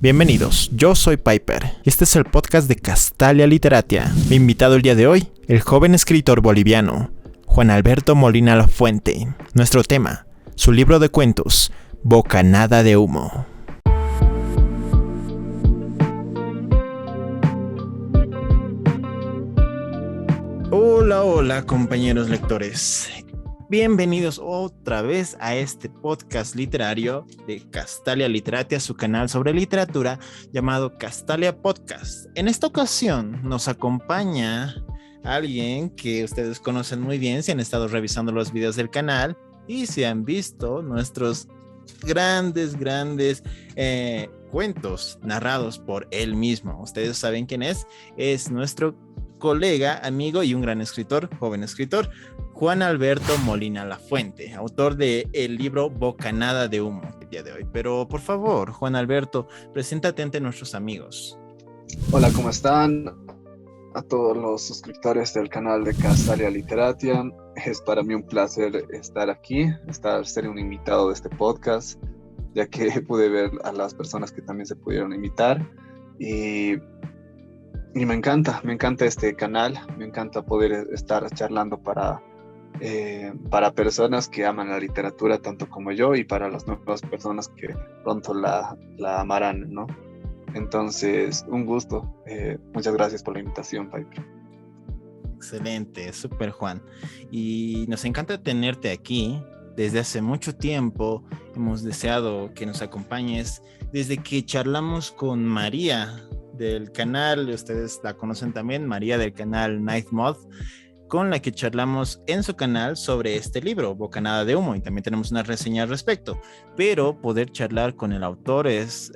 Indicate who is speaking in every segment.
Speaker 1: Bienvenidos, yo soy Piper y este es el podcast de Castalia Literatia. Mi invitado el día de hoy, el joven escritor boliviano, Juan Alberto Molina Lafuente. Nuestro tema, su libro de cuentos, Bocanada de Humo. Hola compañeros lectores. Bienvenidos otra vez a este podcast literario de Castalia Literatia, su canal sobre literatura llamado Castalia Podcast. En esta ocasión nos acompaña alguien que ustedes conocen muy bien si han estado revisando los videos del canal y si han visto nuestros grandes cuentos narrados por él mismo. Ustedes saben quién es nuestro colega, amigo y un gran escritor, joven escritor, Juan Alberto Molina Lafuente, autor del libro Bocanada de Humo el día de hoy. Pero por favor, Juan Alberto, preséntate ante nuestros amigos.
Speaker 2: Hola, ¿cómo están? A todos los suscriptores del canal de Castalia Literatia. Es para mí un placer estar aquí, ser un invitado de este podcast, ya que pude ver a las personas que también se pudieron invitar. Y me encanta este canal, me encanta poder estar charlando para personas que aman la literatura tanto como yo y para las nuevas personas que pronto la amarán, ¿no? Entonces, un gusto. Muchas gracias por la invitación, Piper.
Speaker 1: Excelente, súper Juan. Y nos encanta tenerte aquí. Desde hace mucho tiempo hemos deseado que nos acompañes desde que charlamos con María del canal, ustedes la conocen también, María del canal Night Moth, con la que charlamos en su canal sobre este libro, Bocanada de Humo, y también tenemos una reseña al respecto. Pero poder charlar con el autor es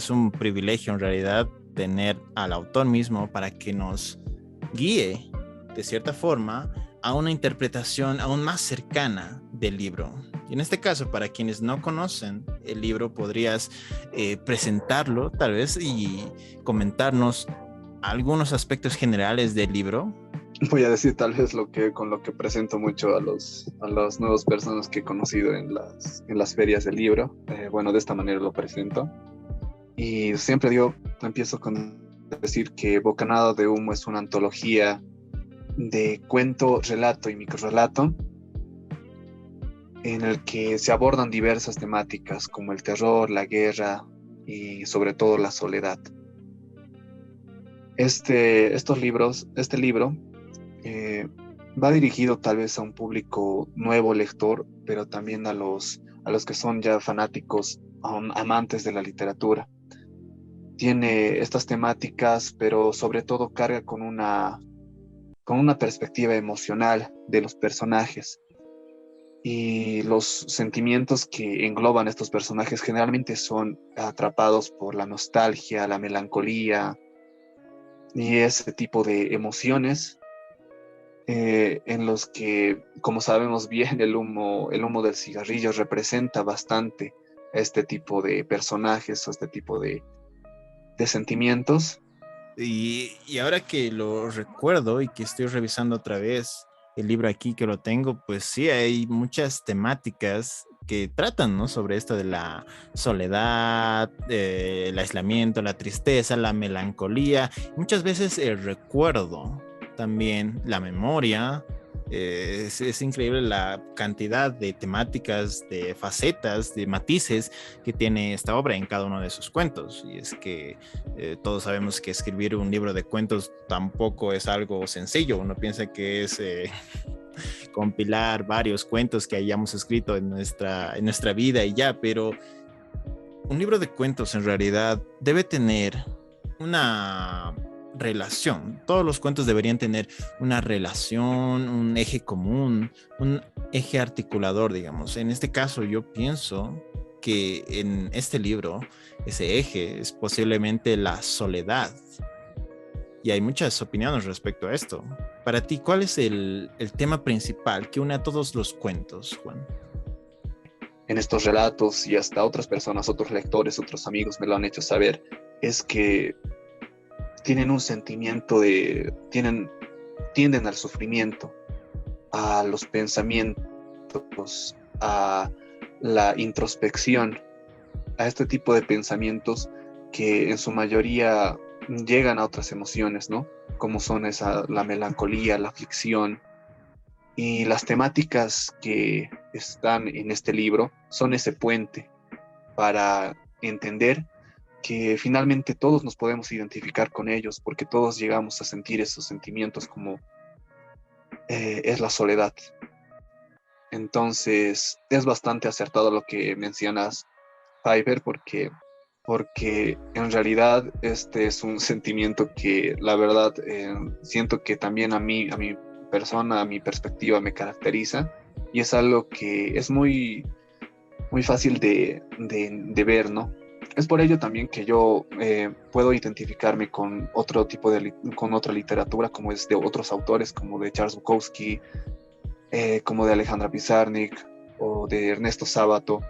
Speaker 1: un privilegio en realidad, tener al autor mismo para que nos guíe de cierta forma a una interpretación aún más cercana del libro. Y en este caso, para quienes no conocen el libro, podrías presentarlo tal vez y comentarnos algunos aspectos generales del libro.
Speaker 2: Voy a decir tal vez con lo que presento mucho a las nuevas personas que he conocido en las ferias del libro. Bueno, de esta manera lo presento. Y siempre empiezo con decir que Bocanada de Humo es una antología de cuento, relato y microrrelato en el que se abordan diversas temáticas como el terror, la guerra y sobre todo la soledad. Este libro va dirigido tal vez a un público nuevo lector, pero también a los que son ya fanáticos, amantes de la literatura. Tiene estas temáticas, pero sobre todo carga con una perspectiva emocional de los personajes. Y los sentimientos que engloban estos personajes generalmente son atrapados por la nostalgia, la melancolía y ese tipo de emociones en los que, como sabemos bien, el humo del cigarrillo representa bastante este tipo de personajes o este tipo de sentimientos.
Speaker 1: Y ahora que lo recuerdo y que estoy revisando otra vez el libro aquí que lo tengo, pues sí, hay muchas temáticas que tratan, ¿no?, sobre esto de la soledad, el aislamiento, la tristeza, la melancolía, muchas veces el recuerdo, también la memoria. Es increíble la cantidad de temáticas, de facetas, de matices que tiene esta obra en cada uno de sus cuentos. Y es que todos sabemos que escribir un libro de cuentos tampoco es algo sencillo. Uno piensa que es compilar varios cuentos que hayamos escrito en nuestra vida y ya, pero un libro de cuentos en realidad debe tener una relación. Todos los cuentos deberían tener una relación, un eje común, un eje articulador, digamos. En este caso, yo pienso que en este libro ese eje es posiblemente la soledad. Y hay muchas opiniones respecto a esto. Para ti, ¿cuál es el tema principal que une a todos los cuentos, Juan?
Speaker 2: En estos relatos, y hasta otras personas, otros lectores, otros amigos me lo han hecho saber, es que tienen un sentimiento tienden al sufrimiento, a los pensamientos, a la introspección, a este tipo de pensamientos que en su mayoría llegan a otras emociones, ¿no? Como son la melancolía, la aflicción. Y las temáticas que están en este libro son ese puente para entender que finalmente todos nos podemos identificar con ellos, porque todos llegamos a sentir esos sentimientos como es la soledad. Entonces, es bastante acertado lo que mencionas, Piper, porque en realidad este es un sentimiento que la verdad siento que también a mi persona, a mi perspectiva me caracteriza, y es algo que es muy fácil de ver, ¿no? Es por ello también que yo puedo identificarme con otro tipo con otra literatura, como es de otros autores, como de Charles Bukowski, como de Alejandra Pizarnik o de Ernesto Sábato.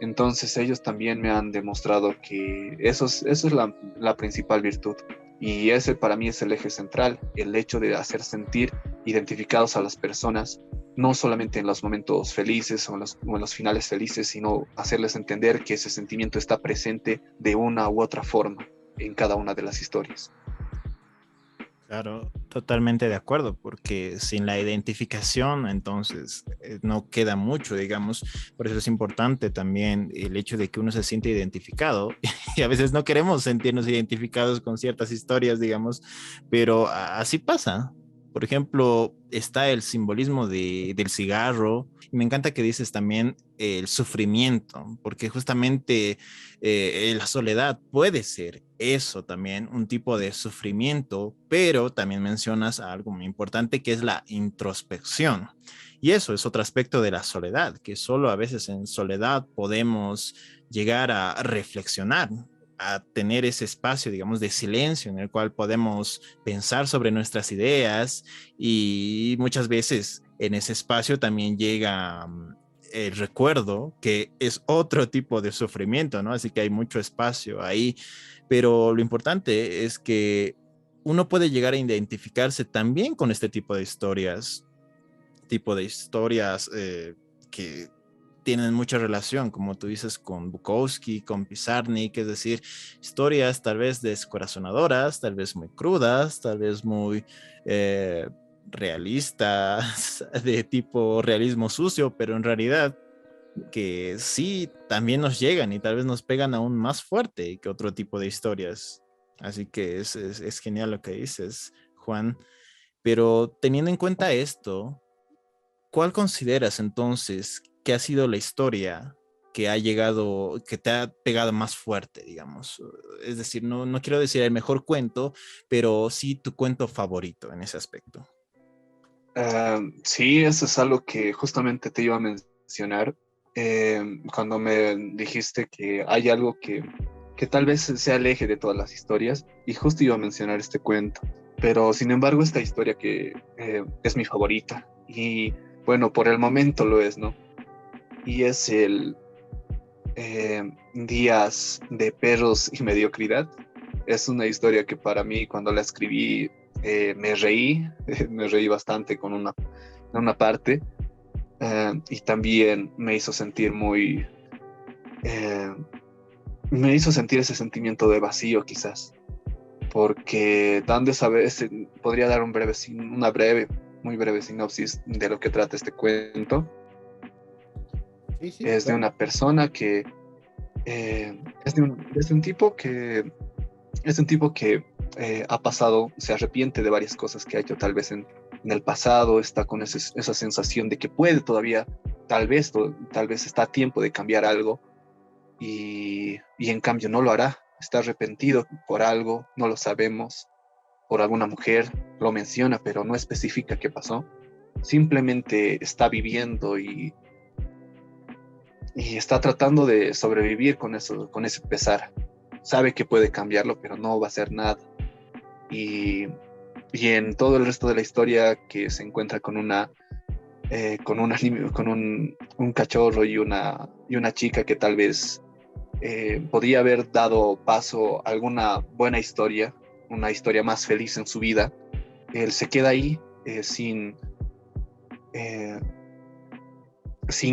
Speaker 2: Entonces ellos también me han demostrado que eso es la principal virtud. Y ese para mí es el eje central, el hecho de hacer sentir identificados a las personas, no solamente en los momentos felices o en los finales felices, sino hacerles entender que ese sentimiento está presente de una u otra forma en cada una de las historias.
Speaker 1: Claro, totalmente de acuerdo, porque sin la identificación, entonces no queda mucho, digamos. Por eso es importante también el hecho de que uno se siente identificado y a veces no queremos sentirnos identificados con ciertas historias, digamos, pero así pasa. Por ejemplo, está el simbolismo del cigarro. Y me encanta que dices también el sufrimiento, porque justamente la soledad puede ser eso también, un tipo de sufrimiento, pero también mencionas algo muy importante que es la introspección. Y eso es otro aspecto de la soledad, que solo a veces en soledad podemos llegar a reflexionar, a tener ese espacio, digamos, de silencio en el cual podemos pensar sobre nuestras ideas y muchas veces en ese espacio también llega el recuerdo, que es otro tipo de sufrimiento, ¿no? Así que hay mucho espacio ahí, pero lo importante es que uno puede llegar a identificarse también con este tipo de historias que tienen mucha relación, como tú dices, con Bukowski, con Pizarnik, es decir, historias tal vez descorazonadoras, tal vez muy crudas, tal vez muy eh, realistas, de tipo realismo sucio, pero en realidad que sí también nos llegan y tal vez nos pegan aún más fuerte que otro tipo de historias. Así que es genial lo que dices, Juan. Pero teniendo en cuenta esto, ¿cuál consideras entonces que ha sido la historia que ha llegado, que te ha pegado más fuerte, digamos? Es decir, no quiero decir el mejor cuento, pero sí tu cuento favorito en ese aspecto.
Speaker 2: Sí, eso es algo que justamente te iba a mencionar cuando me dijiste que hay algo que tal vez se aleje de todas las historias, y justo iba a mencionar este cuento, pero sin embargo esta historia que es mi favorita y bueno, por el momento lo es, ¿no? Y es el Días de Perros y Mediocridad. Es una historia que para mí cuando la escribí me reí, me reí bastante con una parte, y también eh, me hizo sentir ese sentimiento de vacío quizás, porque dando esa vez podría dar muy breve sinopsis de lo que trata este cuento.
Speaker 1: Sí, sí,
Speaker 2: Es de
Speaker 1: claro.
Speaker 2: una persona que es de un tipo que es un tipo que ha pasado, se arrepiente de varias cosas que ha hecho tal vez en el pasado, está con esa sensación de que puede todavía, tal vez está a tiempo de cambiar algo, y en cambio no lo hará. Está arrepentido por algo, no lo sabemos, por alguna mujer, lo menciona, pero no especifica qué pasó. Simplemente está viviendo y está tratando de sobrevivir con eso, con ese pesar. Sabe que puede cambiarlo, pero no va a hacer nada. Y, y en todo el resto de la historia que se encuentra con un cachorro y una chica que tal vez podría haber dado paso a alguna buena historia, una historia más feliz en su vida. Él se queda ahí eh, sin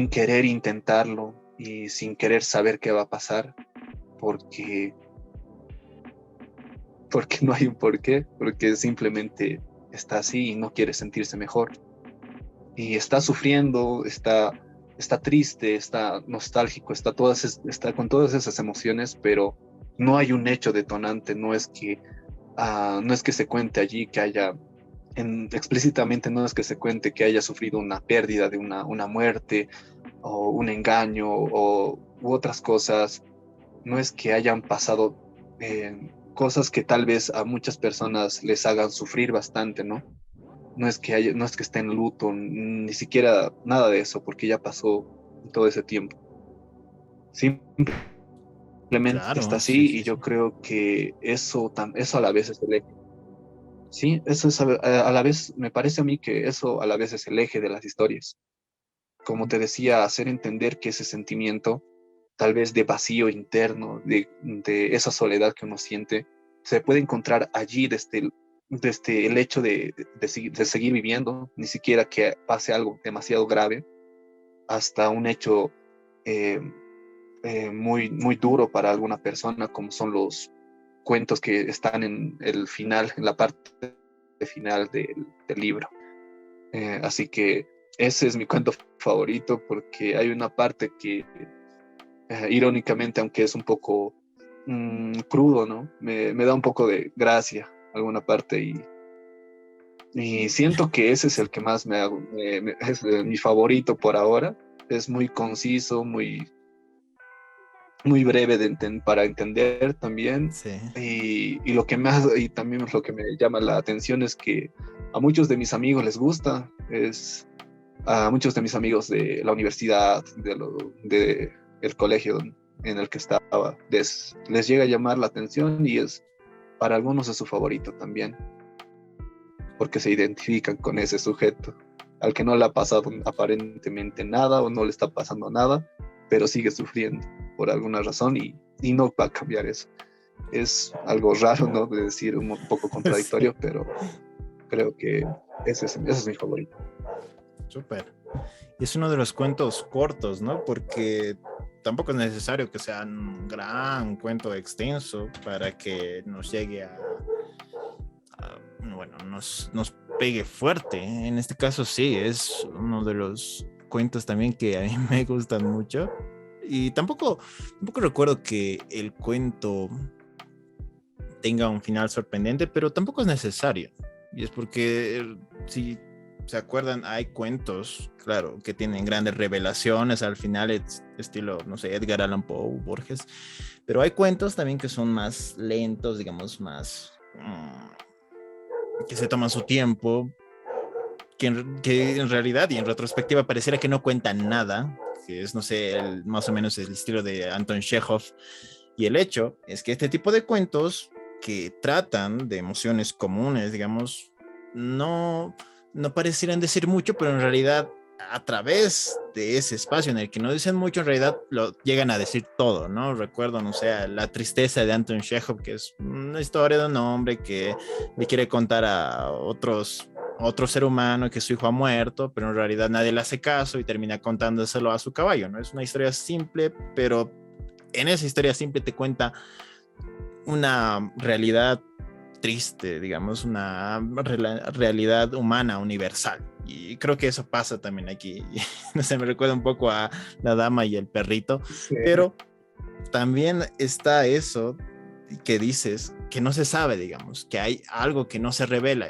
Speaker 2: querer intentarlo y sin querer saber qué va a pasar, porque porque no hay un porqué, porque simplemente está así y no quiere sentirse mejor. Y está sufriendo, está triste, está nostálgico, está con todas esas emociones, pero no hay un hecho detonante, no es que se cuente allí que haya, explícitamente no es que se cuente que haya sufrido una pérdida de una muerte o un engaño u otras cosas, no es que hayan pasado cosas que tal vez a muchas personas les hagan sufrir bastante, ¿no? No es que esté en luto, ni siquiera nada de eso, porque ya pasó todo ese tiempo. Simplemente está
Speaker 1: Claro, sí,
Speaker 2: así
Speaker 1: sí,
Speaker 2: y
Speaker 1: sí.
Speaker 2: yo creo que eso a la vez es el eje. Sí, eso es a la vez, me parece a mí que eso a la vez es el eje de las historias. Como te decía, hacer entender que ese sentimiento, tal vez de vacío interno, de esa soledad que uno siente, se puede encontrar allí desde el hecho de seguir viviendo, ni siquiera que pase algo demasiado grave, hasta un hecho eh, muy, muy duro para alguna persona, como son los cuentos que están en el final, en la parte final del libro. Así que ese es mi cuento favorito porque hay una parte que, irónicamente, aunque es un poco crudo, ¿no? Me da un poco de gracia alguna parte y siento que ese es el que más es mi favorito por ahora. Es muy conciso, muy breve para entender también.
Speaker 1: Sí.
Speaker 2: Y lo que más, y también lo que me llama la atención es que a muchos de mis amigos les gusta, a muchos de mis amigos de la universidad, de el colegio en el que estaba, les llega a llamar la atención y para algunos es su favorito también, porque se identifican con ese sujeto, al que no le ha pasado aparentemente nada o no le está pasando nada, pero sigue sufriendo por alguna razón y no va a cambiar eso. Es algo raro, ¿no? De decir, un poco
Speaker 1: Sí.
Speaker 2: contradictorio, pero creo que ese es mi favorito.
Speaker 1: Súper. Y es uno de los cuentos cortos, ¿no? Porque tampoco es necesario que sea un gran cuento extenso para que nos llegue bueno, nos pegue fuerte. En este caso sí, es uno de los cuentos también que a mí me gustan mucho. Y tampoco recuerdo que el cuento tenga un final sorprendente, pero tampoco es necesario. Y es porque, si se acuerdan, hay cuentos, claro, que tienen grandes revelaciones al final, estilo, no sé, Edgar Allan Poe, Borges, pero hay cuentos también que son más lentos, digamos, más que se toman su tiempo, que en realidad y en retrospectiva pareciera que no cuentan nada, que es, no sé, más o menos el estilo de Anton Chekhov. Y el hecho es que este tipo de cuentos que tratan de emociones comunes, digamos, no parecieran decir mucho, pero en realidad a través de ese espacio en el que no dicen mucho, en realidad lo llegan a decir todo, ¿no? Recuerdo, no sé, la tristeza de Anton Chekhov, que es una historia de un hombre que le quiere contar a otro ser humano que su hijo ha muerto, pero en realidad nadie le hace caso y termina contándoselo a su caballo, ¿no? Es una historia simple, pero en esa historia simple te cuenta una realidad triste, digamos, una realidad humana universal. Y creo que eso pasa también aquí. No sé, me recuerda un poco a La Dama y el Perrito,
Speaker 2: Sí,
Speaker 1: pero también está eso que dices que no se sabe, digamos, que hay algo que no se revela,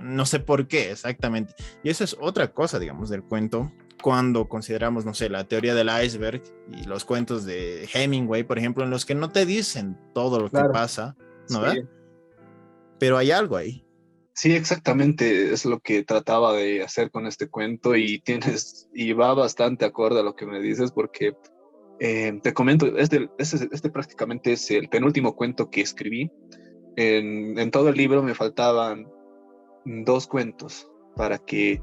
Speaker 1: no sé por qué exactamente. Y eso es otra cosa, digamos, del cuento, cuando consideramos, no sé, la teoría del iceberg y los cuentos de Hemingway, por ejemplo, en los que no te dicen todo lo que
Speaker 2: claro,
Speaker 1: pasa, ¿no? ¿Verdad?
Speaker 2: sí.
Speaker 1: Pero hay algo ahí.
Speaker 2: Sí, exactamente, es lo que trataba de hacer con este cuento y va bastante acorde a lo que me dices porque te comento, este prácticamente es el penúltimo cuento que escribí. En todo el libro me faltaban dos cuentos para que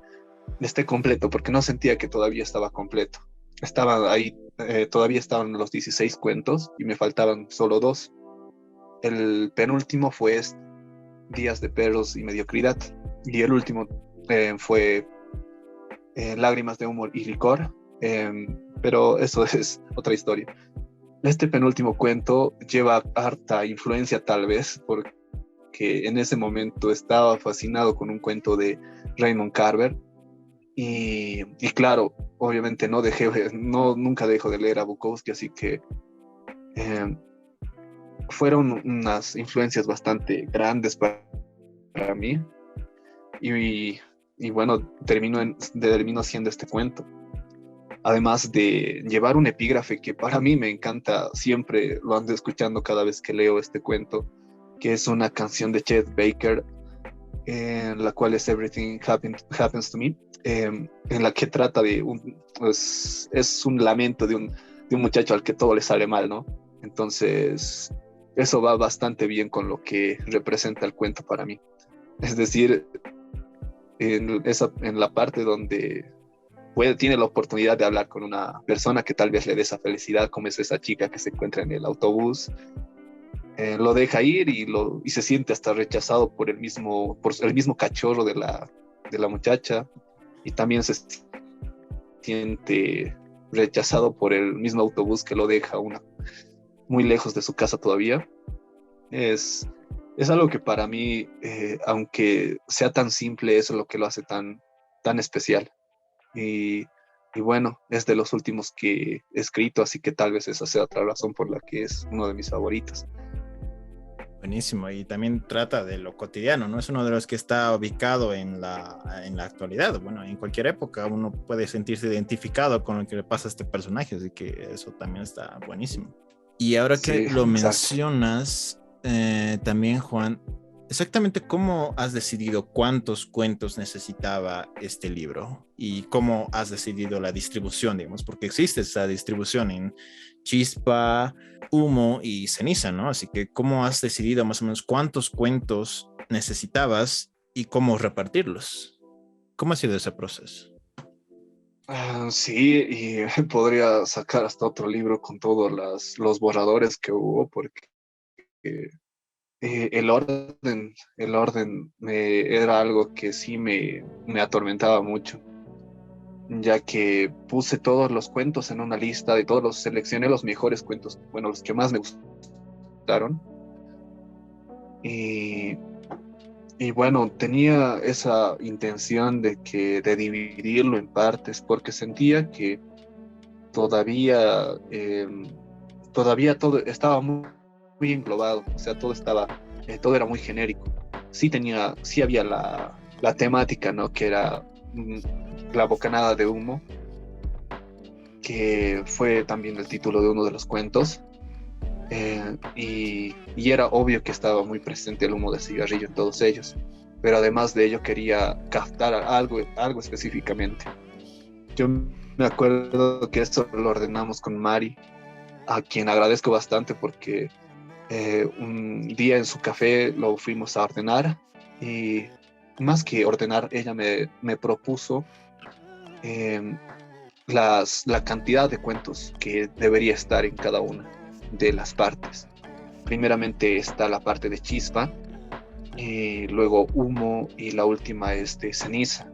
Speaker 2: esté completo, porque no sentía que todavía estaba completo. Estaban ahí, todavía estaban los 16 cuentos y me faltaban solo dos. El penúltimo fue Días de Perros y Mediocridad. Y el último fue Lágrimas de Humor y Licor. Pero eso es otra historia. Este penúltimo cuento lleva harta influencia tal vez porque en ese momento estaba fascinado con un cuento de Raymond Carver y claro, obviamente nunca dejo de leer a Bukowski, así que eh, fueron unas influencias bastante grandes para mí y bueno, termino haciendo este cuento. Además de llevar un epígrafe que para mí me encanta, siempre lo ando escuchando cada vez que leo este cuento, que es una canción de Chet Baker, en la cual es Happens to Me, en la que trata de es un lamento de un muchacho al que todo le sale mal, ¿no? Entonces, eso va bastante bien con lo que representa el cuento para mí. Es decir, en la parte donde tiene la oportunidad de hablar con una persona que tal vez le dé esa felicidad, como es esa chica que se encuentra en el autobús, lo deja ir y se siente hasta rechazado por el mismo cachorro de la muchacha, y también se siente rechazado por el mismo autobús que lo deja muy lejos de su casa todavía. Es algo que para mí, aunque sea tan simple, eso es lo que lo hace tan especial. Y bueno, es de los últimos que he escrito, así que tal vez esa sea otra razón por la que es uno de mis favoritos.
Speaker 1: Buenísimo, y también trata de lo cotidiano, ¿no? Es uno de los que está ubicado en la actualidad. Bueno, en cualquier época uno puede sentirse identificado con lo que le pasa a este personaje, así que eso también está buenísimo. Y ahora que
Speaker 2: Sí,
Speaker 1: lo
Speaker 2: exacto.
Speaker 1: mencionas, también, Juan, exactamente cómo has decidido cuántos cuentos necesitaba este libro y cómo has decidido la distribución, digamos, porque existe esa distribución en Chispa, Humo y Ceniza, ¿no? Así que cómo has decidido más o menos cuántos cuentos necesitabas y cómo repartirlos. ¿Cómo ha sido ese proceso?
Speaker 2: Sí, y podría sacar hasta otro libro con todos los borradores que hubo, porque el orden era algo que sí me atormentaba mucho, ya que puse todos los cuentos en una lista seleccioné los mejores cuentos, bueno, los que más me gustaron, y, y bueno, tenía esa intención de dividirlo en partes, porque sentía que todavía, todavía todo estaba muy englobado, o sea, todo era muy genérico. Sí había la temática, ¿no? Que era la bocanada de humo, que fue también el título de uno de los cuentos, y era obvio que estaba muy presente el humo de cigarrillo en todos ellos, pero además de ello quería captar algo específicamente. Yo me acuerdo que esto lo ordenamos con Mari, a quien agradezco bastante porque un día en su café lo fuimos a ordenar, y más que ordenar, ella me propuso eh, la cantidad de cuentos que debería estar en cada una de las partes. Primeramente está la parte de Chispa, y luego Humo, y la última es de Ceniza.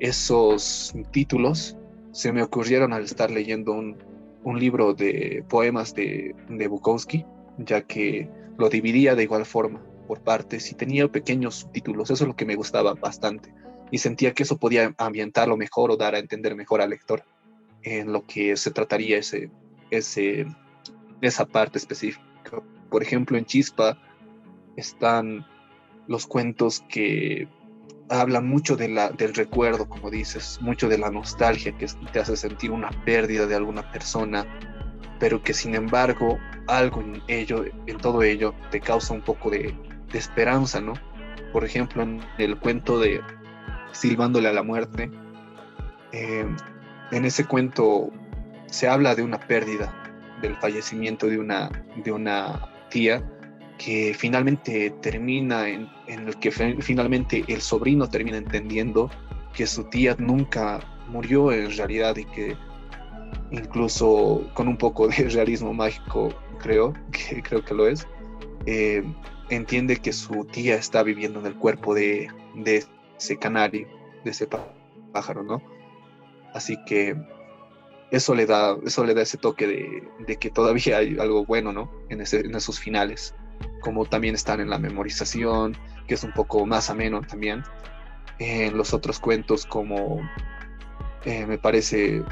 Speaker 2: Esos títulos se me ocurrieron al estar leyendo un libro de poemas de Bukowski, ya que lo dividía de igual forma por partes y tenía pequeños subtítulos. Eso es lo que me gustaba bastante, y sentía que eso podía ambientarlo mejor o dar a entender mejor al lector en lo que se trataría ese, esa parte específica. Por ejemplo, en Chispa están los cuentos que hablan mucho del recuerdo, como dices, mucho de la nostalgia que te hace sentir una pérdida de alguna persona, pero que sin embargo algo en todo ello, te causa un poco de esperanza, ¿no? Por ejemplo, en el cuento de Silbándole a la muerte, eh, en ese cuento se habla de una pérdida, del fallecimiento de una tía, que finalmente termina en el que finalmente el sobrino termina entendiendo que su tía nunca murió en realidad, y que incluso con un poco de realismo mágico, creo que lo es, eh, entiende que su tía está viviendo en el cuerpo de ese canario, de ese pájaro, ¿no? Así que eso le da ese toque de que todavía hay algo bueno, ¿no? En esos finales. como también están en la memorización, que es un poco más ameno también. En los otros cuentos como me parece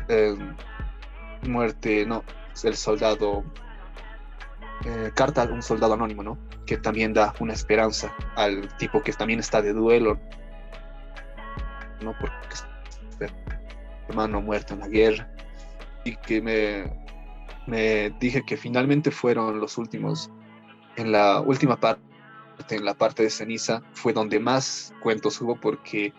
Speaker 2: Muerte, no, el soldado, Carta a un soldado anónimo, ¿no? Que también da una esperanza al tipo que también está de duelo, ¿no? Porque es hermano muerto en la guerra. Y que me dije que finalmente fueron los últimos, en la última parte, en la parte de ceniza, fue donde más cuentos hubo porque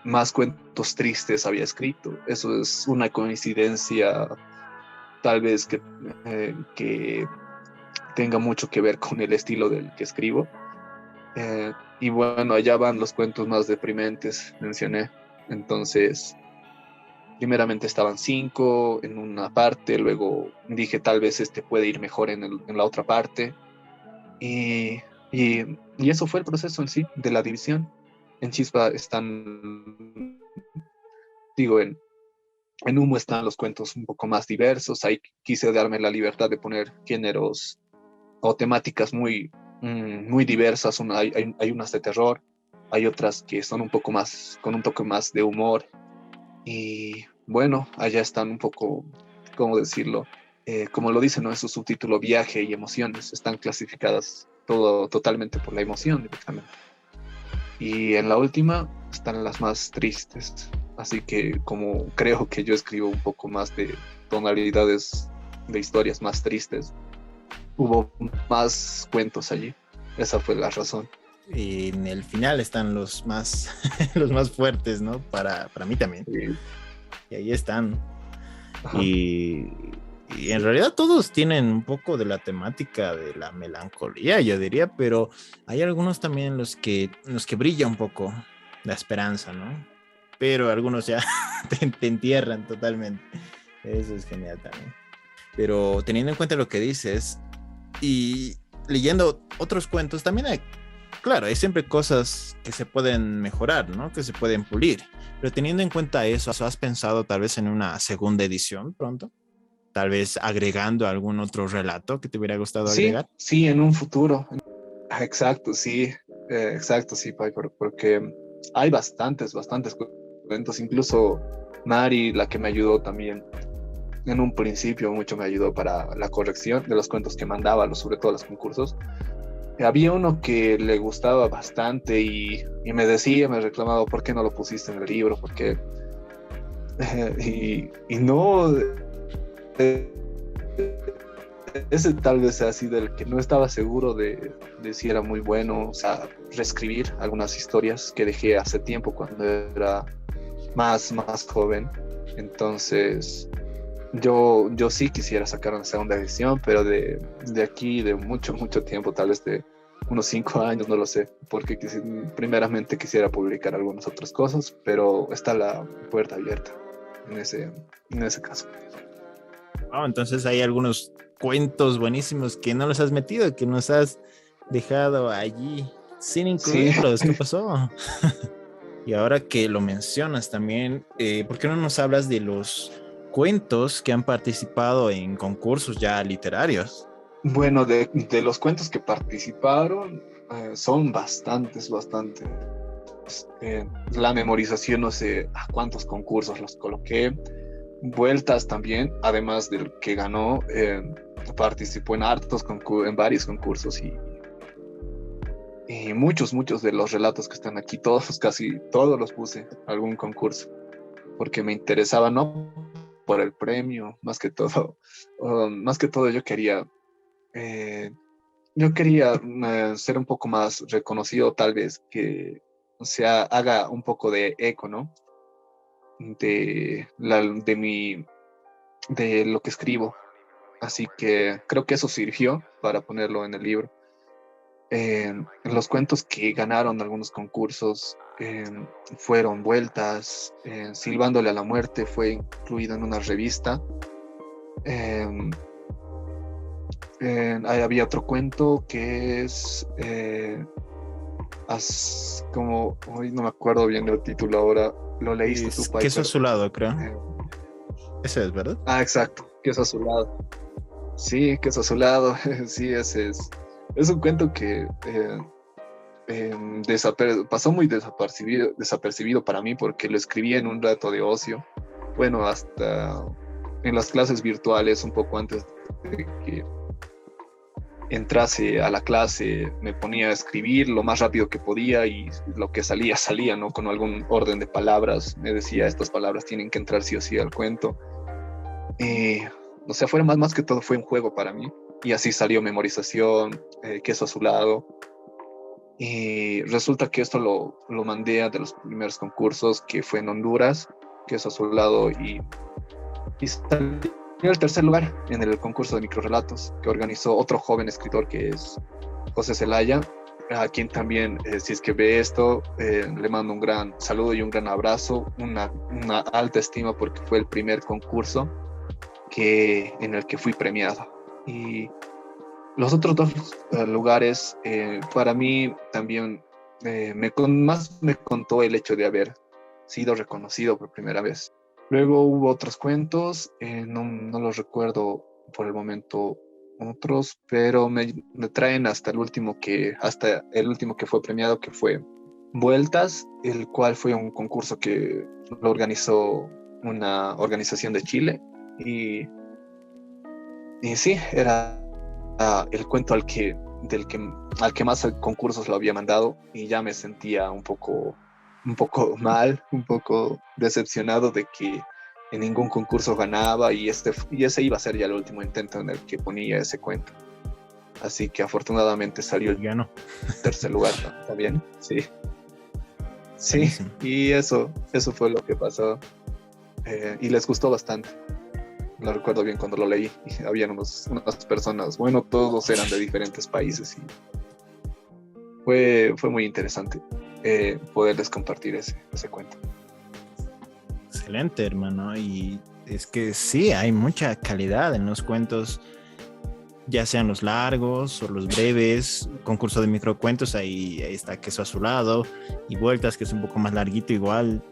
Speaker 2: más cuentos tristes había escrito. Eso es una coincidencia, tal vez que tenga mucho que ver con el estilo del que escribo. Y bueno, allá van los cuentos más deprimentes, mencioné. Entonces, primeramente estaban 5 en una parte, luego dije tal vez este puede ir mejor en la otra parte. Y, y eso fue el proceso en sí de la división. En Chispa están, digo, en Humo están los cuentos un poco más diversos. Ahí quise darme la libertad de poner géneros o temáticas muy diversas. Hay unas de terror, hay otras que son un poco más, con un toque más de humor. Y bueno, allá están un poco, ¿cómo decirlo? Como lo dice, ¿no? En su subtítulo, viaje y emociones, están clasificadas todo totalmente por la emoción directamente. Y en la última están las más tristes. Así que como creo que yo escribo un poco más de tonalidades de historias más tristes, hubo más cuentos allí. Esa fue la razón.
Speaker 1: Y en el final están los más, los más fuertes, ¿no? Para mí también.
Speaker 2: Sí.
Speaker 1: Y ahí están. Y en realidad todos tienen un poco de la temática de la melancolía, yo diría, pero hay algunos también en los que brilla un poco la esperanza, ¿no? Pero algunos ya te entierran totalmente. Eso es genial también. Pero teniendo en cuenta lo que dices y leyendo otros cuentos, también hay, claro, hay siempre cosas que se pueden mejorar, ¿no? Que se pueden pulir. Pero teniendo en cuenta eso, ¿has pensado tal vez en una segunda edición pronto? Tal vez agregando algún otro relato que te hubiera gustado agregar.
Speaker 2: Sí, en un futuro. Exacto, sí. Exacto, sí, Piper, porque hay bastantes cuentos. Incluso Mari, la que me ayudó también en un principio, mucho me ayudó para la corrección de los cuentos que mandaba, sobre todo los concursos. Había uno que le gustaba bastante y me reclamaba, ¿por qué no lo pusiste en el libro? Porque y no, ese tal vez ha sido el que no estaba seguro de si era muy bueno, o sea, reescribir algunas historias que dejé hace tiempo cuando era más joven. Entonces, yo sí quisiera sacar una segunda edición, pero de aquí, de mucho tiempo, tal vez de unos 5 años, no lo sé, porque primeramente quisiera publicar algunas otras cosas, pero está la puerta abierta en ese caso.
Speaker 1: Oh, entonces hay algunos cuentos buenísimos que no los has metido, que nos has dejado allí sin incluirlos. Sí. ¿Qué pasó? Y ahora que lo mencionas también, ¿por qué no nos hablas de los cuentos que han participado en concursos ya literarios?
Speaker 2: Bueno, de los cuentos que participaron, son bastantes. La memorización, no sé a cuántos concursos los coloqué. Vueltas también, además del que ganó, participó en varios concursos y muchos de los relatos que están aquí, casi todos los puse a algún concurso, porque me interesaba, no por el premio, más que todo yo quería ser un poco más reconocido, tal vez que haga un poco de eco, ¿no? De lo que escribo. Así que creo que eso sirvió para ponerlo en el libro. Los cuentos que ganaron algunos concursos fueron Vueltas, Silbándole a la muerte fue incluido en una revista. Había otro cuento que es como hoy no me acuerdo bien del título ahora. Lo leíste tú, Piper.
Speaker 1: Queso Azulado, creo. Ese es, ¿verdad?
Speaker 2: Exacto, Queso Azulado. Sí, queso azulado, sí, ese es un cuento que pasó muy desapercibido para mí porque lo escribí en un rato de ocio. Bueno, hasta en las clases virtuales, un poco antes de que entrase a la clase, me ponía a escribir lo más rápido que podía y lo que salía, salía, ¿no? Con algún orden de palabras. Me decía, estas palabras tienen que entrar sí o sí al cuento. O sea, fuera más que todo fue un juego para mí. Y así salió memorización, queso azulado. Y resulta que esto lo mandé a de los primeros concursos que fue en Honduras, queso azulado, y salió el tercer lugar en el concurso de microrelatos que organizó otro joven escritor que es José Zelaya, a quien también, si es que ve esto, le mando un gran saludo y un gran abrazo, una alta estima porque fue el primer concurso en el que fui premiado. Y los otros dos lugares, para mí también más me contó el hecho de haber sido reconocido por primera vez. Luego hubo otros cuentos, no los recuerdo por el momento otros, pero me traen hasta el último que fue premiado, que fue Vueltas, el cual fue un concurso que lo organizó una organización de Chile y, y sí, era el cuento al que más concursos lo había mandado y ya me sentía un poco mal, un poco decepcionado de que en ningún concurso ganaba y ese iba a ser ya el último intento en el que ponía ese cuento. Así que afortunadamente salió el
Speaker 1: Ya no.
Speaker 2: tercer lugar, ¿no? También, sí. Sí,
Speaker 1: Buenísimo.
Speaker 2: y eso fue lo que pasó. Y les gustó bastante. Lo recuerdo bien cuando lo leí. Y habían unas personas, bueno, todos eran de diferentes países y fue muy interesante poderles compartir ese cuento.
Speaker 1: Excelente, hermano. Y es que sí, hay mucha calidad en los cuentos, ya sean los largos o los breves. Concurso de microcuentos, ahí está Queso Azulado y Vueltas, que es un poco más larguito, igual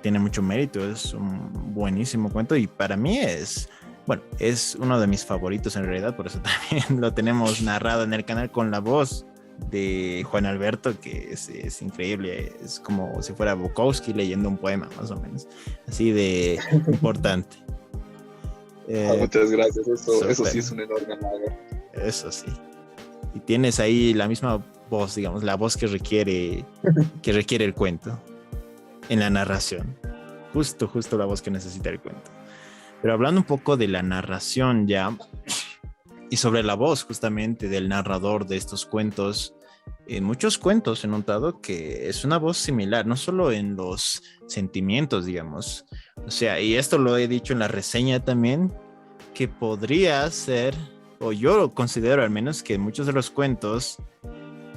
Speaker 1: tiene mucho mérito. Es un buenísimo cuento y para mí bueno, es uno de mis favoritos en realidad, por eso también lo tenemos narrado en el canal con la voz de Juan Alberto, que es increíble, es como si fuera Bukowski leyendo un poema, más o menos, así de importante.
Speaker 2: Muchas gracias, eso sí
Speaker 1: Súper,
Speaker 2: es un enorme halago.
Speaker 1: eso sí. Y tienes ahí la misma voz, digamos, la voz que requiere el cuento en la narración. Justo la voz que necesita el cuento. Pero hablando un poco de la narración ya, y sobre la voz justamente del narrador de estos cuentos, en muchos cuentos he notado que es una voz similar, no solo en los sentimientos, digamos. O sea, y esto lo he dicho en la reseña también, que podría ser, o yo lo considero al menos, que en muchos de los cuentos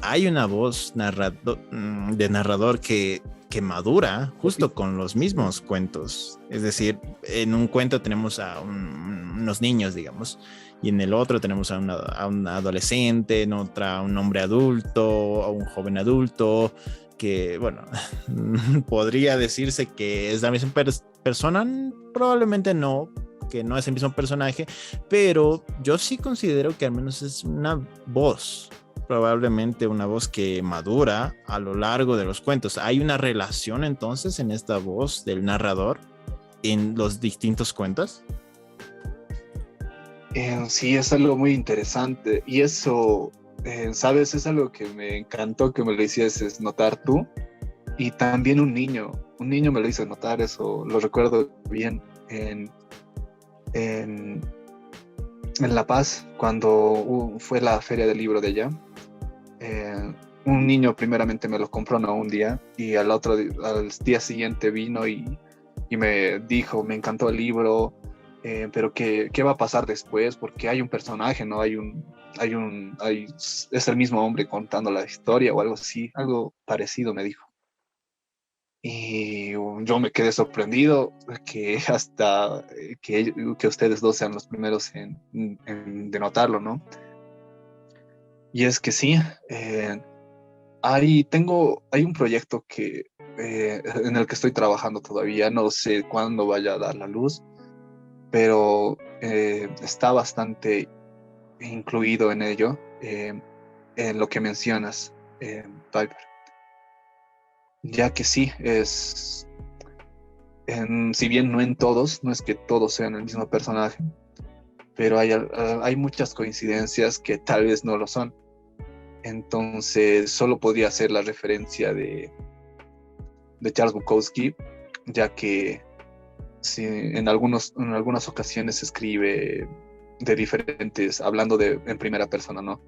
Speaker 1: hay una voz de narrador que madura justo con los mismos cuentos. Es decir, en un cuento tenemos a unos niños, digamos, y en el otro tenemos a un adolescente, en otra a un hombre adulto, a un joven adulto, que, bueno, podría decirse que es la misma persona, probablemente no, que no es el mismo personaje, pero yo sí considero que al menos es una voz, probablemente una voz que madura a lo largo de los cuentos. ¿Hay una relación entonces en esta voz del narrador en los distintos cuentos?
Speaker 2: Sí, es algo muy interesante y eso, sabes, es algo que me encantó que me lo hicieses notar tú y también un niño me lo hizo notar, eso lo recuerdo bien en, en La Paz, cuando fue la feria del libro de allá. Un niño primeramente me lo compró, no un día, y al día siguiente vino y me dijo, me encantó el libro, pero ¿qué va a pasar después? Porque hay un personaje, ¿no? Es el mismo hombre contando la historia o algo así, algo parecido me dijo. Y yo me quedé sorprendido que hasta que ustedes dos sean los primeros en denotarlo, ¿no? Y es que sí, hay un proyecto en el que estoy trabajando todavía, no sé cuándo vaya a dar la luz, pero está bastante incluido en ello, en lo que mencionas, Piper, ya que sí, si bien no en todos, no es que todos sean el mismo personaje, pero hay muchas coincidencias que tal vez no lo son. Entonces, solo podría hacer la referencia de Charles Bukowski, ya que sí, en algunas ocasiones escribe de diferentes, en primera persona, ¿no?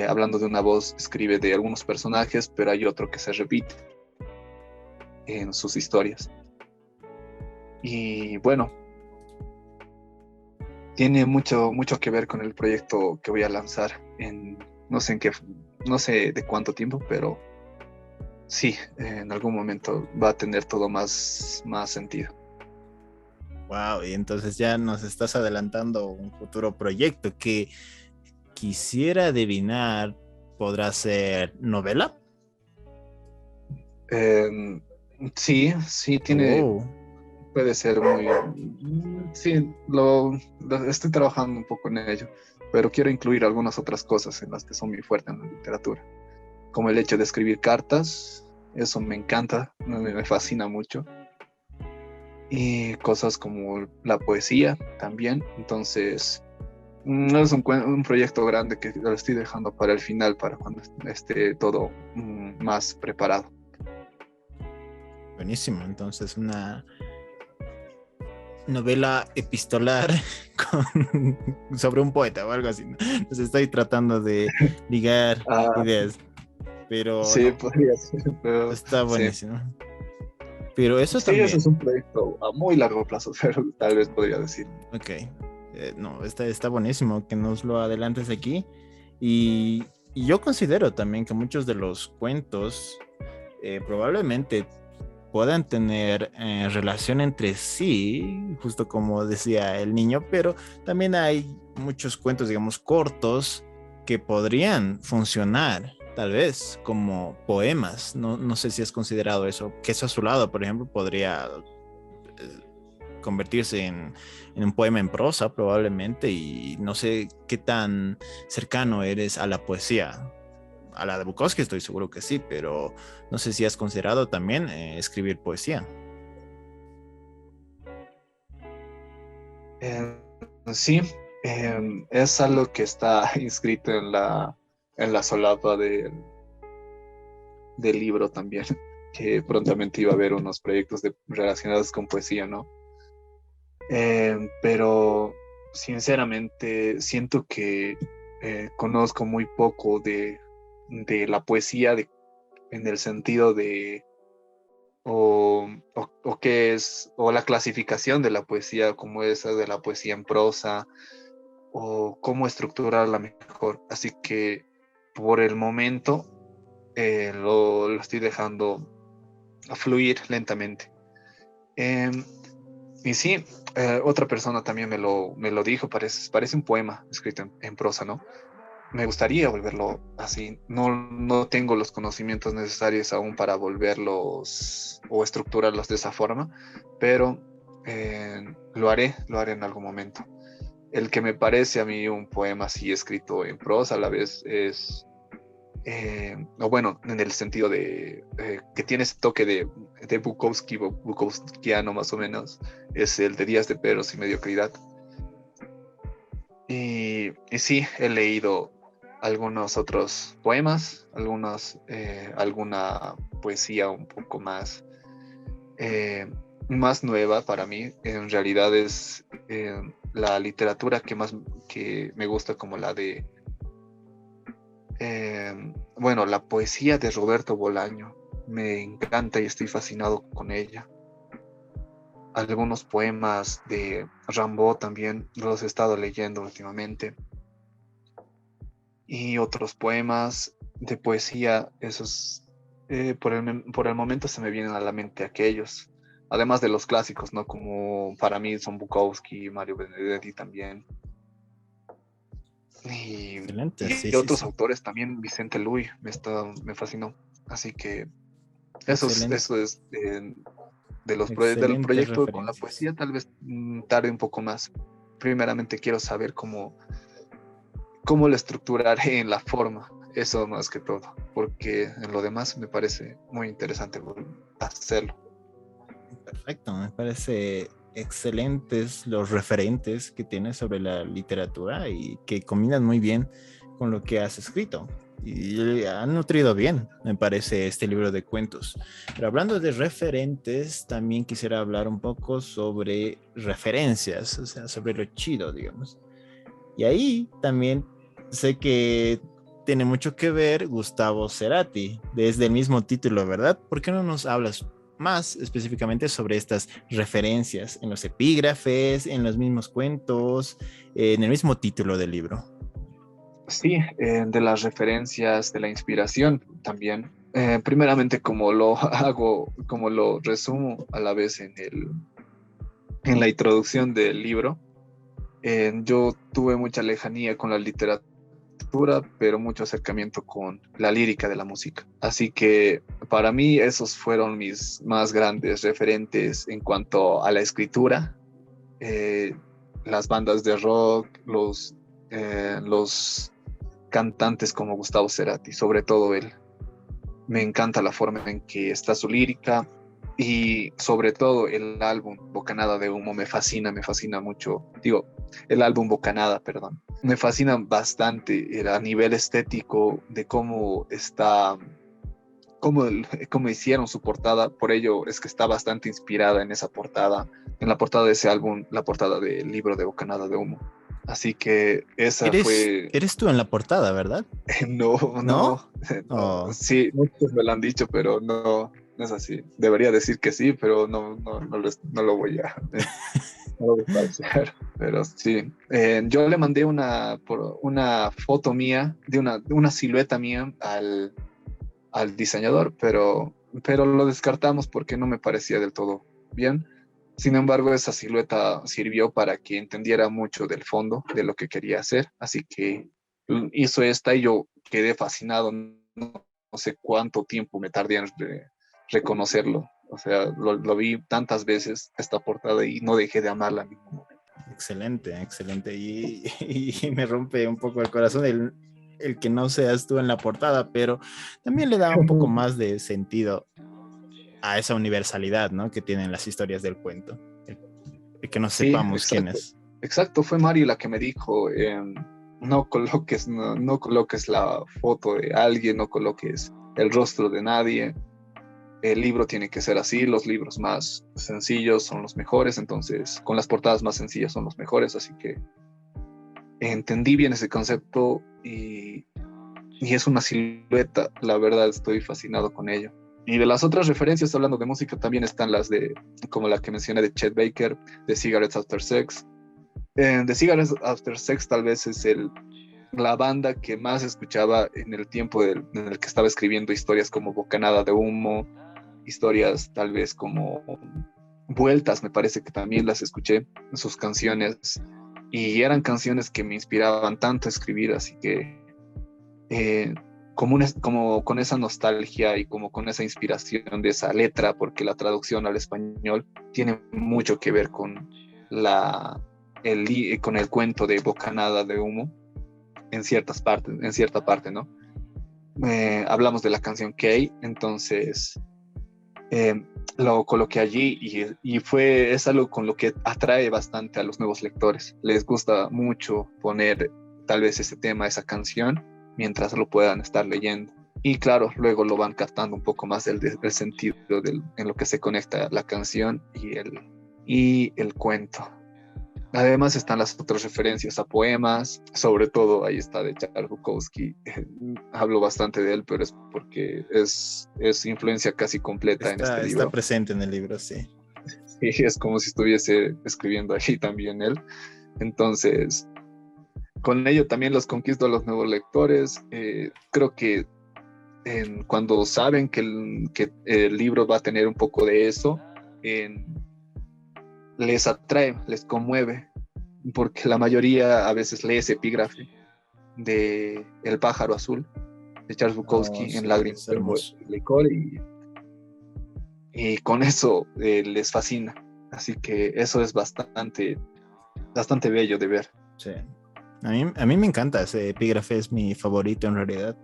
Speaker 2: Hablando de una voz, escribe de algunos personajes, pero hay otro que se repite en sus historias. Y bueno, tiene mucho, mucho que ver con el proyecto que voy a lanzar no sé no sé de cuánto tiempo, pero sí, en algún momento va a tener todo más sentido.
Speaker 1: Wow, y entonces ya nos estás adelantando un futuro proyecto que quisiera adivinar, ¿podrá ser novela?
Speaker 2: Eh, sí,
Speaker 1: Oh,
Speaker 2: puede ser sí, estoy trabajando un poco en ello, pero quiero incluir algunas otras cosas en las que son muy fuertes en la literatura, como el hecho de escribir cartas, eso me encanta, me fascina mucho, y cosas como la poesía también. Entonces no es un proyecto grande que lo estoy dejando para el final, para cuando esté todo más preparado.
Speaker 1: buenísimo. Entonces, una novela epistolar sobre un poeta o algo así, ¿no? Entonces estoy tratando de ligar
Speaker 2: Ah,
Speaker 1: ideas, pero
Speaker 2: sí,
Speaker 1: no,
Speaker 2: podría ser, pero
Speaker 1: está
Speaker 2: sí.
Speaker 1: buenísimo. Pero eso
Speaker 2: Sí, ese es
Speaker 1: también,
Speaker 2: un proyecto a muy largo plazo, pero tal vez podría decir.
Speaker 1: ok, no, está buenísimo que nos lo adelantes aquí. Y yo considero también que muchos de los cuentos probablemente puedan tener relación entre sí, justo como decía el niño, pero también hay muchos cuentos, digamos, cortos que podrían funcionar, tal vez, como poemas. No sé si has considerado eso. Queso azulado, por ejemplo, podría convertirse en un poema en prosa, probablemente, y no sé qué tan cercano eres a la poesía. A la de Bukowski estoy seguro que sí, pero no sé si has considerado también escribir poesía.
Speaker 2: Eh, sí, es algo que está inscrito en la solapa del libro también, que prontamente iba a haber unos proyectos relacionados con poesía, ¿no? Pero sinceramente siento que conozco muy poco de la poesía en el sentido de o qué es, o la clasificación de la poesía, como esa de la poesía en prosa, o cómo estructurarla mejor. Así que por el momento lo estoy dejando fluir lentamente. Eh, y sí, otra persona también me lo dijo, parece un poema escrito en prosa, ¿no? Me gustaría volverlo así. No tengo los conocimientos necesarios aún para volverlos o estructurarlos de esa forma, pero lo haré en algún momento. El que me parece a mí un poema así escrito en prosa a la vez o bueno, en el sentido de que tiene ese toque de Bukowskiano más o menos, es el de Días de Peros y Mediocridad. Y sí, he leído algunos otros poemas, alguna poesía un poco eh, más nueva para mí. En realidad es la literatura que más que me gusta, como la bueno, la poesía de Roberto Bolaño. Me encanta y estoy fascinado con ella. Algunos poemas de Rimbaud también los he estado leyendo últimamente. Y otros poemas de poesía, esos por el momento se me vienen a la mente aquellos, además de los clásicos, ¿no? Como para mí son Bukowski, Mario Benedetti también, y,
Speaker 1: Excelente, sí,
Speaker 2: y
Speaker 1: sí,
Speaker 2: otros
Speaker 1: sí.
Speaker 2: autores también, Vicente Luis, me fascinó, así que
Speaker 1: Excelente.
Speaker 2: eso es del
Speaker 1: Excelentes
Speaker 2: proyecto con la
Speaker 1: referencias.
Speaker 2: poesía, tal vez tarde un poco más. Primeramente quiero saber cómo lo estructuraré en la forma, eso más que todo, porque en lo demás me parece muy interesante hacerlo.
Speaker 1: Perfecto, me parece excelentes los referentes que tienes sobre la literatura y que combinan muy bien con lo que has escrito. Y han nutrido bien, me parece, este libro de cuentos. Pero hablando de referentes, también quisiera hablar un poco sobre referencias, o sea, sobre lo chido, digamos. Y ahí también sé que tiene mucho que ver Gustavo Cerati, desde el mismo título, ¿verdad? ¿Por qué no nos hablas más específicamente sobre estas referencias en los epígrafes, en los mismos cuentos, en el mismo título del libro?
Speaker 2: Sí, de las referencias, de la inspiración también. Primeramente, como lo hago, como lo resumo a la vez en la introducción del libro, yo tuve mucha lejanía con la literatura, pero mucho acercamiento con la lírica de la música. Así que para mí esos fueron mis más grandes referentes en cuanto a la escritura. Eh, las bandas de rock, los cantantes como Gustavo Cerati, sobre todo él. Me encanta la forma en que está su lírica y sobre todo el álbum Bocanada de Humo me fascina mucho. Digo, el álbum Bocanada, perdón. Me fascina bastante a nivel estético de cómo está, cómo hicieron su portada. Por ello es que está bastante inspirada en esa portada, en la portada de ese álbum, la portada del libro de Bocanada de Humo. Así que esa fue.
Speaker 1: Eres tú en la portada, ¿verdad?
Speaker 2: No,
Speaker 1: ¿No?
Speaker 2: no,
Speaker 1: Oh,
Speaker 2: sí, muchos me lo han dicho, pero no, no es así. Debería decir que sí, pero no lo voy a, no lo voy a hacer. Pero sí, yo le mandé una foto mía, de una silueta mía al diseñador, pero lo descartamos porque no me parecía del todo bien. Sin embargo, esa silueta sirvió para que entendiera mucho del fondo de lo que quería hacer, así que hizo esta y yo quedé fascinado. No sé cuánto tiempo me tardé en reconocerlo. O sea, lo vi tantas veces esta portada y no dejé de amarla en ningún momento.
Speaker 1: excelente, excelente. Y me rompe un poco el corazón el que no seas tú en la portada, pero también le da un poco más de sentido a esa universalidad, ¿no? Que tienen las historias del cuento. El que no
Speaker 2: Sí,
Speaker 1: sepamos quién
Speaker 2: exacto.
Speaker 1: es.
Speaker 2: Exacto, fue Mari la que me dijo, no coloques la foto de alguien, no coloques el rostro de nadie. El libro tiene que ser así, los libros más sencillos son los mejores, entonces con las portadas más sencillas son los mejores, así que entendí bien ese concepto y es una silueta, la verdad estoy fascinado con ello. Y de las otras referencias, hablando de música, también están como la que mencioné de Chet Baker, de Cigarettes After Sex. The Cigarettes After Sex tal vez es la banda que más escuchaba en el tiempo en el que estaba escribiendo historias como Bocanada de Humo, historias tal vez como Vueltas, me parece que también las escuché, sus canciones, y eran canciones que me inspiraban tanto a escribir, así que eh, como con esa nostalgia y como con esa inspiración de esa letra, porque la traducción al español tiene mucho que ver con con el cuento de Bocanada de Humo en cierta parte, ¿no? Hablamos de la canción Kay, entonces eh, lo coloqué allí es algo con lo que atrae bastante a los nuevos lectores. Les gusta mucho poner tal vez ese tema, esa canción, mientras lo puedan estar leyendo. Y claro, luego lo van captando un poco más del sentido en lo que se conecta la canción y el cuento. Además están las otras referencias a poemas, sobre todo ahí está de Charles Bukowski. Hablo bastante de él, pero es porque es influencia casi completa en este
Speaker 1: Está
Speaker 2: libro.
Speaker 1: presente en el libro, sí.
Speaker 2: Y es como si estuviese escribiendo ahí también él. Entonces, con ello también los conquisto a los nuevos lectores. Creo que cuando saben que el libro va a tener un poco de eso, les atrae, les conmueve, porque la mayoría a veces lee ese epígrafe de El pájaro azul de Charles
Speaker 1: Oh,
Speaker 2: Bukowski en
Speaker 1: sí,
Speaker 2: Lágrimas
Speaker 1: es
Speaker 2: del
Speaker 1: hermoso.
Speaker 2: licor y con eso les fascina. Así que eso es bastante, bastante bello de ver.
Speaker 1: Sí. A mí me encanta ese epígrafe, es mi favorito en realidad.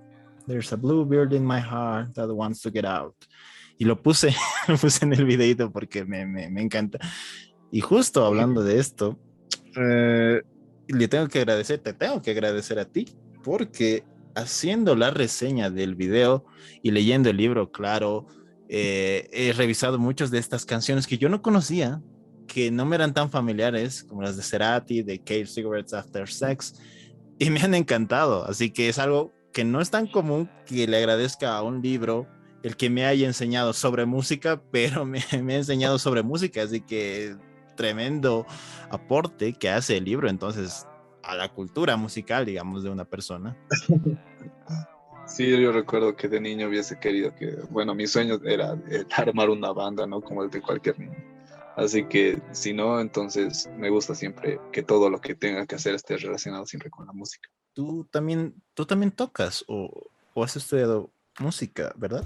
Speaker 1: There's a blue bird in my heart that wants to get out. Y lo puse, lo puse en el videito porque me encanta. Y justo hablando de esto, le tengo que agradecer, te tengo que agradecer a ti, porque haciendo la reseña del video y leyendo el libro, claro, he revisado muchas de estas canciones que yo no conocía, que no me eran tan familiares, como las de Cerati, de Cage Cigarettes After Sex, y me han encantado. Así que es algo que no es tan común que le agradezca a un libro el que me haya enseñado sobre música, pero me ha enseñado sobre música, así que tremendo aporte que hace el libro entonces a la cultura musical, digamos, de una persona.
Speaker 2: Sí, yo recuerdo que de niño hubiese querido que, bueno, mi sueño era armar una banda, ¿no? Como el de cualquier niño. Así que si no, entonces me gusta siempre que todo lo que tenga que hacer esté relacionado siempre con la música.
Speaker 1: Tú también tocas o has estudiado música, ¿verdad?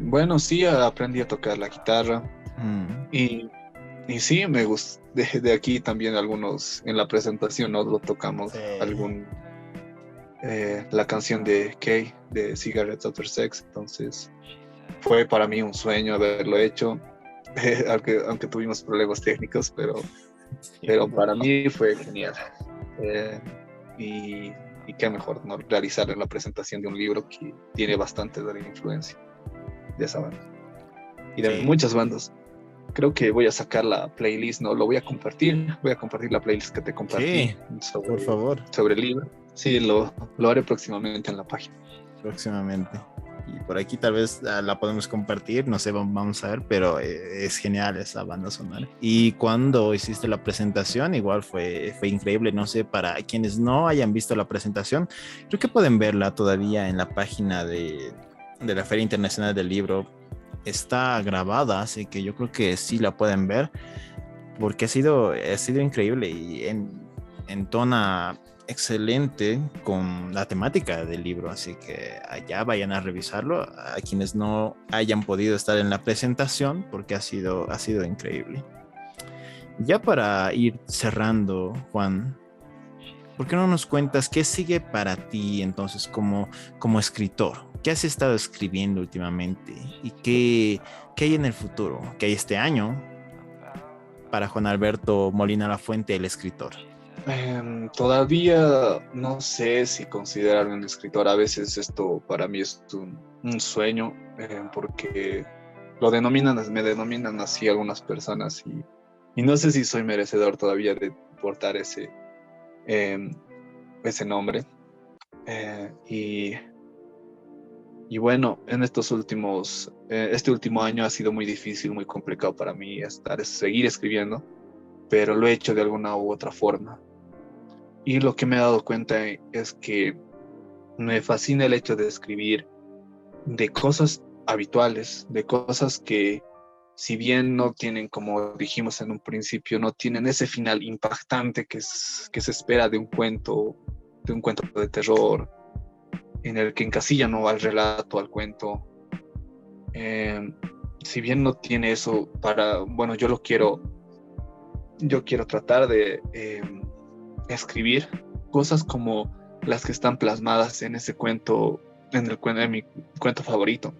Speaker 2: Bueno, sí, aprendí a tocar la guitarra y, y sí, me gusta. De aquí también algunos, en la presentación, ¿no? Lo tocamos
Speaker 1: Sí.
Speaker 2: la canción de Kay, de Cigarettes After Sex. Entonces fue para mí un sueño haberlo hecho, aunque tuvimos problemas técnicos, pero para mí fue genial. Y, y qué mejor, ¿no? Realizar la presentación de un libro que tiene bastante de la influencia de esa banda y de
Speaker 1: Sí.
Speaker 2: muchas bandas. Creo que voy a sacar la playlist, ¿no? Voy a compartir la playlist que te compartí
Speaker 1: Sí, por favor,
Speaker 2: sobre el libro. Sí, lo haré próximamente en la página.
Speaker 1: próximamente. Y por aquí tal vez la podemos compartir, no sé, vamos a ver, pero es genial esa banda sonora. Y cuando hiciste la presentación, igual fue increíble, no sé, para quienes no hayan visto la presentación, creo que pueden verla todavía en la página de la Feria Internacional del Libro. Está grabada, así que yo creo que sí la pueden ver, porque ha sido increíble y entona excelente con la temática del libro, así que allá vayan a revisarlo a quienes no hayan podido estar en la presentación, porque ha sido increíble. Ya para ir cerrando, Juan, ¿por qué no nos cuentas qué sigue para ti entonces como escritor? ¿Qué has estado escribiendo últimamente? ¿Y qué hay en el futuro? ¿Qué hay este año para Juan Alberto Molina Lafuente, el escritor?
Speaker 2: Todavía no sé si considerarme un escritor. A veces esto para mí es un sueño, porque me denominan así algunas personas y no sé si soy merecedor todavía de portar eh, ese nombre. Y bueno, en este último año ha sido muy difícil, muy complicado para mí seguir escribiendo, pero lo he hecho de alguna u otra forma. Y lo que me he dado cuenta es que me fascina el hecho de escribir de cosas habituales, de cosas que, si bien no tienen, como dijimos en un principio, no tienen ese final impactante que se espera de un cuento de terror, en el que encasilla, ¿no?, al relato, al cuento. Si bien no tiene eso bueno, yo quiero tratar de escribir cosas como las que están plasmadas en ese cuento, en mi cuento favorito,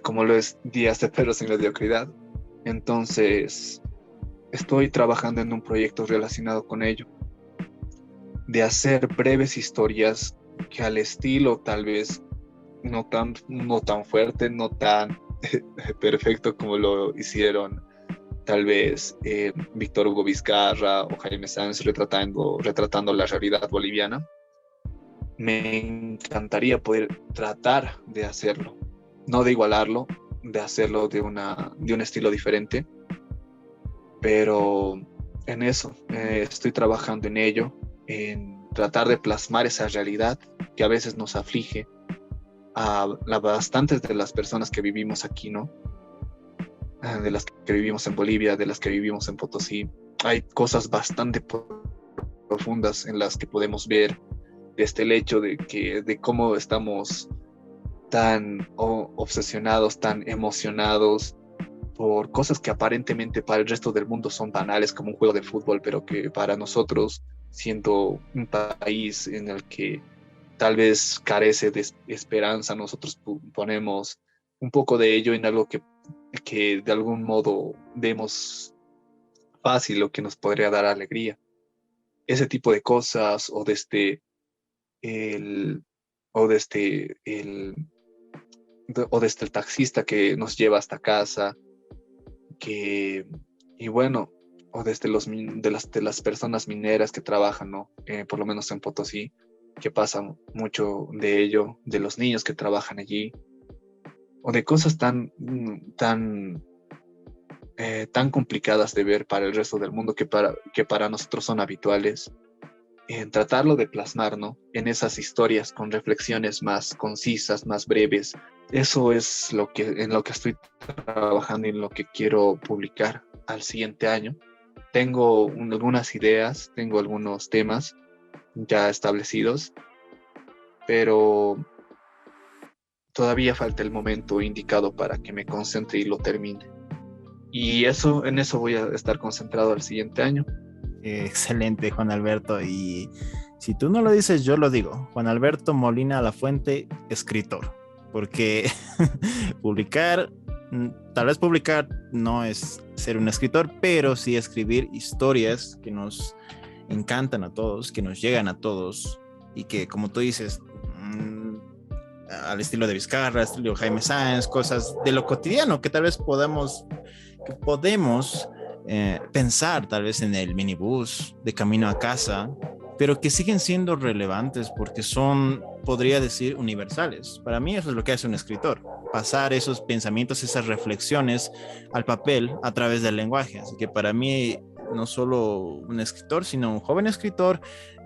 Speaker 2: como lo es Días de Perros sin Mediocridad. Entonces, estoy trabajando en un proyecto relacionado con ello, de hacer breves historias que al estilo tal vez no tan fuerte, no tan perfecto como lo hicieron tal vez Víctor Hugo Vizcarra o Jaime Sanz retratando la realidad boliviana. Me encantaría poder tratar de hacerlo, no de igualarlo, de hacerlo de un estilo diferente, pero en eso estoy trabajando en ello, en tratar de plasmar esa realidad que a veces nos aflige a bastantes de las personas que vivimos aquí, ¿no? De las que vivimos en Bolivia, de las que vivimos en Potosí. Hay cosas bastante profundas en las que podemos ver desde el hecho de cómo estamos tan obsesionados, tan emocionados por cosas que aparentemente para el resto del mundo son banales, como un juego de fútbol, pero que para nosotros, siendo un país en el que tal vez carece de esperanza, nosotros ponemos un poco de ello en algo que de algún modo vemos fácil o que nos podría dar alegría. Ese tipo de cosas, el, o desde el, o desde el taxista que nos lleva hasta casa, y bueno, o desde de las personas mineras que trabajan, ¿no? Por lo menos en Potosí, que pasa mucho de ello, de los niños que trabajan allí, o de cosas tan complicadas de ver para el resto del mundo que para nosotros son habituales, en tratarlo de plasmar, ¿no? En esas historias con reflexiones más concisas, más breves. Eso es en lo que estoy trabajando y en lo que quiero publicar al siguiente año. Tengo algunas ideas, tengo algunos temas ya establecidos, pero todavía falta el momento indicado para que me concentre y lo termine. Y en eso voy a estar concentrado al siguiente año.
Speaker 1: Excelente, Juan Alberto. Y si tú no lo dices, yo lo digo. Juan Alberto Molina Lafuente, escritor. Porque tal vez publicar no es ser un escritor, pero sí escribir historias que nos encantan a todos, que nos llegan a todos y que, como tú dices, al estilo de Vizcarra, estilo Jaime Sáenz, cosas de lo cotidiano que tal vez podemos pensar tal vez en el minibús de camino a casa, pero que siguen siendo relevantes porque son, podría decir, universales. Para mí eso es lo que hace un escritor, pasar esos pensamientos, esas reflexiones al papel a través del lenguaje. Así que para mí no solo un escritor, sino un joven escritor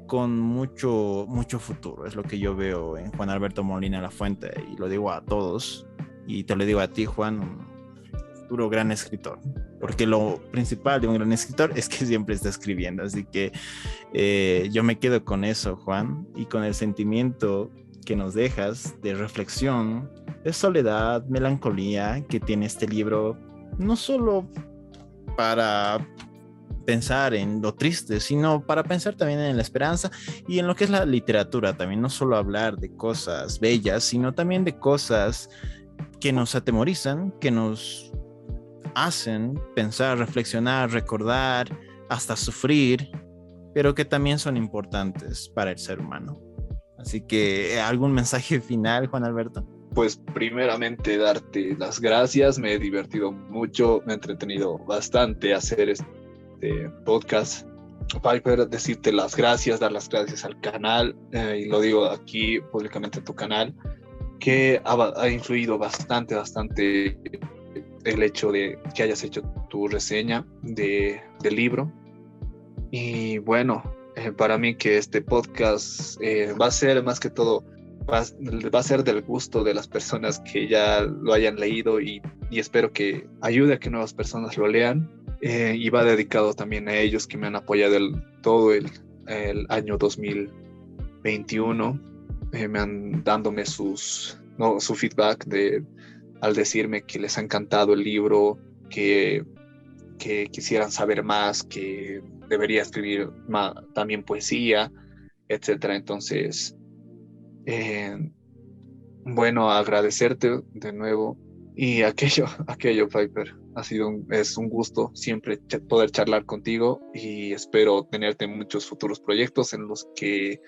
Speaker 1: con mucho, mucho futuro. Es lo que yo veo en Juan Alberto Molina Lafuente, y lo digo a todos, y te lo digo a ti, Juan, un futuro gran escritor, porque lo principal de un gran escritor es que siempre está escribiendo. Así que yo me quedo con eso, Juan, y con el sentimiento que nos dejas de reflexión, de soledad, melancolía que tiene este libro, no solo para pensar en lo triste, sino para pensar también en la esperanza y en lo que es la literatura también, no solo hablar de cosas bellas, sino también de cosas que nos atemorizan, que nos hacen pensar, reflexionar, recordar, hasta sufrir, pero que también son importantes para el ser humano. Así que, ¿algún mensaje final, Juan Alberto?
Speaker 2: Pues primeramente darte las gracias, me he divertido mucho, me he entretenido bastante hacer este podcast. Piper, decirte las gracias, dar las gracias al canal, y lo digo aquí públicamente en tu canal, que ha influido bastante el hecho de que hayas hecho tu reseña del libro. Y bueno, para mí que este podcast va a ser más que todo, va a ser del gusto de las personas que ya lo hayan leído, y espero que ayude a que nuevas personas lo lean, y va dedicado también a ellos que me han apoyado todo el año 2021, dándome su feedback al decirme que les ha encantado el libro, que quisieran saber más, que debería escribir también poesía, etcétera. Entonces, bueno, agradecerte de nuevo, y aquello, Piper, es un gusto siempre poder charlar contigo, y espero tenerte en muchos futuros proyectos en los que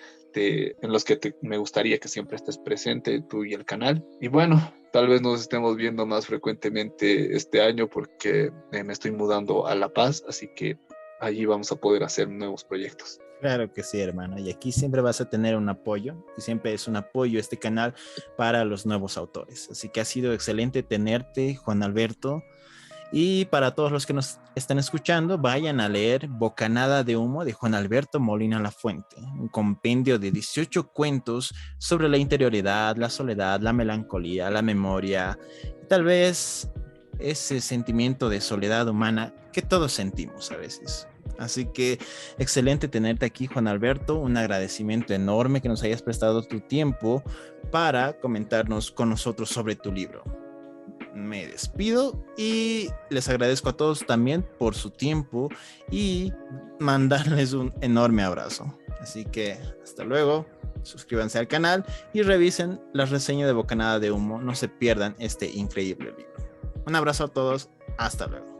Speaker 2: me gustaría que siempre estés presente, tú y el canal. Y bueno, tal vez nos estemos viendo más frecuentemente este año, porque me estoy mudando a La Paz, así que allí vamos a poder hacer nuevos proyectos.
Speaker 1: Claro que sí, hermano. Y aquí siempre vas a tener un apoyo, y siempre es un apoyo este canal para los nuevos autores. Así que ha sido excelente tenerte, Juan Alberto. Y para todos los que nos están escuchando, vayan a leer Bocanada de Humo de Juan Alberto Molina Lafuente, un compendio de 18 cuentos sobre la interioridad, la soledad, la melancolía, la memoria, y tal vez ese sentimiento de soledad humana que todos sentimos a veces. Así que excelente tenerte aquí, Juan Alberto. Un agradecimiento enorme que nos hayas prestado tu tiempo para comentarnos con nosotros sobre tu libro. Me despido y les agradezco a todos también por su tiempo y mandarles un enorme abrazo. Así que hasta luego, suscríbanse al canal y revisen la reseña de Bocanada de Humo. No se pierdan este increíble libro. Un abrazo a todos, hasta luego.